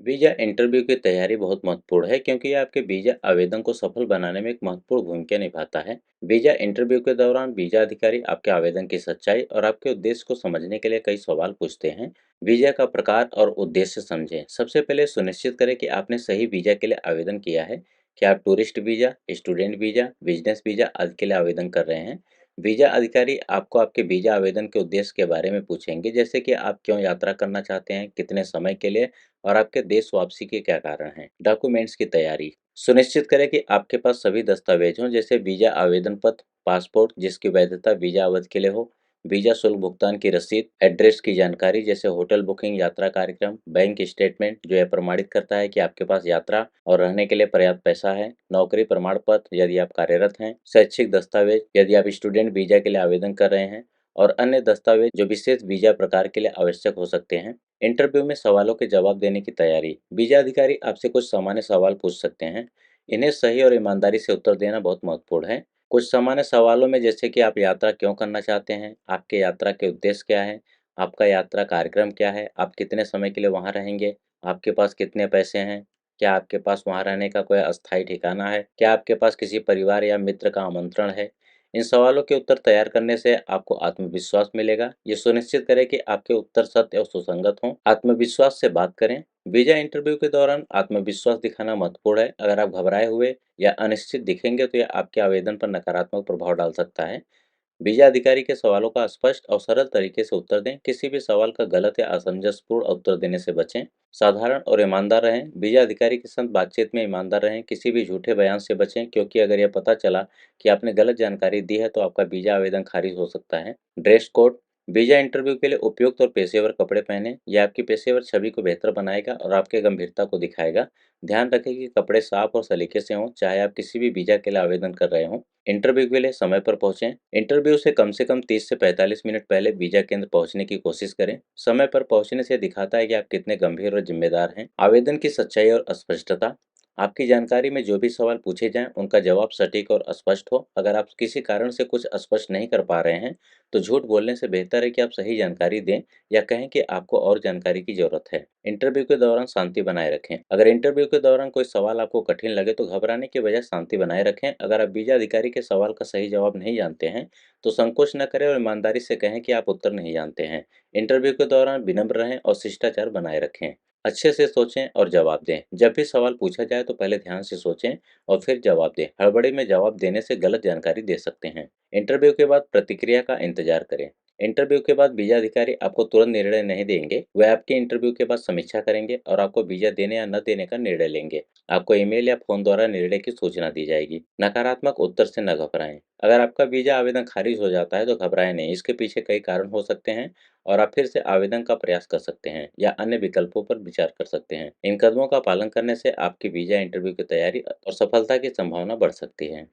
Visa interview की तैयारी बहुत महत्वपूर्ण है क्योंकि यह आपके वीज़ा आवेदन को सफल बनाने में एक महत्वपूर्ण भूमिका निभाता है। वीज़ा इंटरव्यू के दौरान वीज़ा अधिकारी आपके आवेदन की सच्चाई और आपके उद्देश्य को समझने के लिए कई सवाल पूछते हैं। वीज़ा का प्रकार और उद्देश्य समझें। सबसे पहले सुनिश्चित करें कि आपने सही वीज़ा के लिए आवेदन किया है। क्या आप tourist visa, student visa, business visa आदि के लिए आवेदन कर रहे हैं। वीज़ा अधिकारी आपको आपके वीज़ा आवेदन के उद्देश्य के बारे में पूछेंगे, जैसे कि आप क्यों यात्रा करना चाहते हैं, कितने समय के लिए और आपके देश वापसी के क्या कारण हैं। डॉक्यूमेंट्स की तैयारी सुनिश्चित करें कि आपके पास सभी दस्तावेज हों, जैसे वीज़ा आवेदन पत्र, पासपोर्ट जिसकी वैधता वीज़ा अवधि के लिए हो, वीज़ा शुल्क भुगतान की रसीद, एड्रेस की जानकारी जैसे होटल बुकिंग, यात्रा कार्यक्रम, बैंक स्टेटमेंट जो यह प्रमाणित करता है कि आपके पास यात्रा और रहने के लिए पर्याप्त पैसा है, नौकरी प्रमाण पत्र यदि आप कार्यरत हैं, शैक्षिक दस्तावेज यदि आप स्टूडेंट वीज़ा के लिए आवेदन कर रहे हैं और अन्य दस्तावेज जो विशेष वीज़ा प्रकार के लिए आवश्यक हो सकते हैं। इंटरव्यू में सवालों के जवाब देने की तैयारी वीज़ा अधिकारी आपसे कुछ सामान्य सवाल पूछ सकते हैं। इन्हें सही और ईमानदारी से उत्तर देना बहुत महत्वपूर्ण है। कुछ सामान्य सवालों में जैसे कि आप यात्रा क्यों करना चाहते हैं, आपके यात्रा के उद्देश्य क्या है, आपका यात्रा कार्यक्रम क्या है, आप कितने समय के लिए वहाँ रहेंगे, आपके पास कितने पैसे हैं, क्या आपके पास वहाँ रहने का कोई अस्थायी ठिकाना है, क्या आपके पास किसी परिवार या मित्र का आमंत्रण है। इन सवालों के उत्तर तैयार करने से आपको आत्मविश्वास मिलेगा। ये सुनिश्चित करें कि आपके उत्तर सत्य और सुसंगत हों। आत्मविश्वास से बात करें। वीजा इंटरव्यू के दौरान आत्मविश्वास दिखाना महत्वपूर्ण है। अगर आप घबराए हुए या अनिश्चित दिखेंगे तो यह आपके आवेदन पर नकारात्मक प्रभाव डाल सकता है। वीजा अधिकारी के सवालों का स्पष्ट और सरल तरीके से उत्तर दें। किसी भी सवाल का गलत या असमंजसपूर्ण उत्तर देने से बचें। साधारण और ईमानदार रहें। वीजा अधिकारी के साथ बातचीत में ईमानदार रहें। किसी भी झूठे बयान से बचें, क्योंकि अगर यह पता चला कि आपने गलत जानकारी दी है तो आपका वीजा आवेदन खारिज हो सकता है। ड्रेस कोड वीजा इंटरव्यू के लिए उपयुक्त और पेशेवर कपड़े पहने। यह आपकी पेशेवर छवि को बेहतर बनाएगा और आपके गंभीरता को दिखाएगा। ध्यान रखें कि कपड़े साफ और सलीके से हों, चाहे आप किसी भी वीजा के लिए आवेदन कर रहे हों। इंटरव्यू के लिए समय पर पहुंचें। इंटरव्यू से कम 30 से 45 मिनट पहले वीजा केंद्र पहुंचने की कोशिश करें। समय पर पहुंचने से दिखाता है कि आप कितने गंभीर और जिम्मेदार हैं। आवेदन की सच्चाई और स्पष्टता आपकी जानकारी में जो भी सवाल पूछे जाएं, उनका जवाब सटीक और स्पष्ट हो। अगर आप किसी कारण से कुछ स्पष्ट नहीं कर पा रहे हैं, तो झूठ बोलने से बेहतर है कि आप सही जानकारी दें या कहें कि आपको और जानकारी की जरूरत है। इंटरव्यू के दौरान शांति बनाए रखें। अगर इंटरव्यू के दौरान कोई सवाल आपको कठिन लगे तो घबराने के बजाय शांति बनाए रखें। अगर आप वीजा अधिकारी के सवाल का सही जवाब नहीं जानते हैं, तो संकोच न करें और ईमानदारी से कहें कि आप उत्तर नहीं जानते हैं। इंटरव्यू के दौरान विनम्र रहें और शिष्टाचार बनाए रखें। अच्छे से सोचें और जवाब दें। जब भी सवाल पूछा जाए तो पहले ध्यान से सोचें और फिर जवाब दें। हड़बड़ी में जवाब देने से गलत जानकारी दे सकते हैं। इंटरव्यू के बाद प्रतिक्रिया का इंतजार करें। इंटरव्यू के बाद वीजा अधिकारी आपको तुरंत निर्णय नहीं देंगे। वे आपके इंटरव्यू के बाद समीक्षा करेंगे और आपको वीजा देने या न देने का निर्णय लेंगे। आपको ईमेल या फोन द्वारा निर्णय की सूचना दी जाएगी। नकारात्मक उत्तर से न घबराएं। अगर आपका वीजा आवेदन खारिज हो जाता है तो घबराएं नहीं। इसके पीछे कई कारण हो सकते हैं और आप फिर से आवेदन का प्रयास कर सकते हैं या अन्य विकल्पों पर विचार कर सकते हैं। इन कदमों का पालन करने से आपकी वीजा इंटरव्यू की तैयारी और सफलता की संभावना बढ़ सकती है।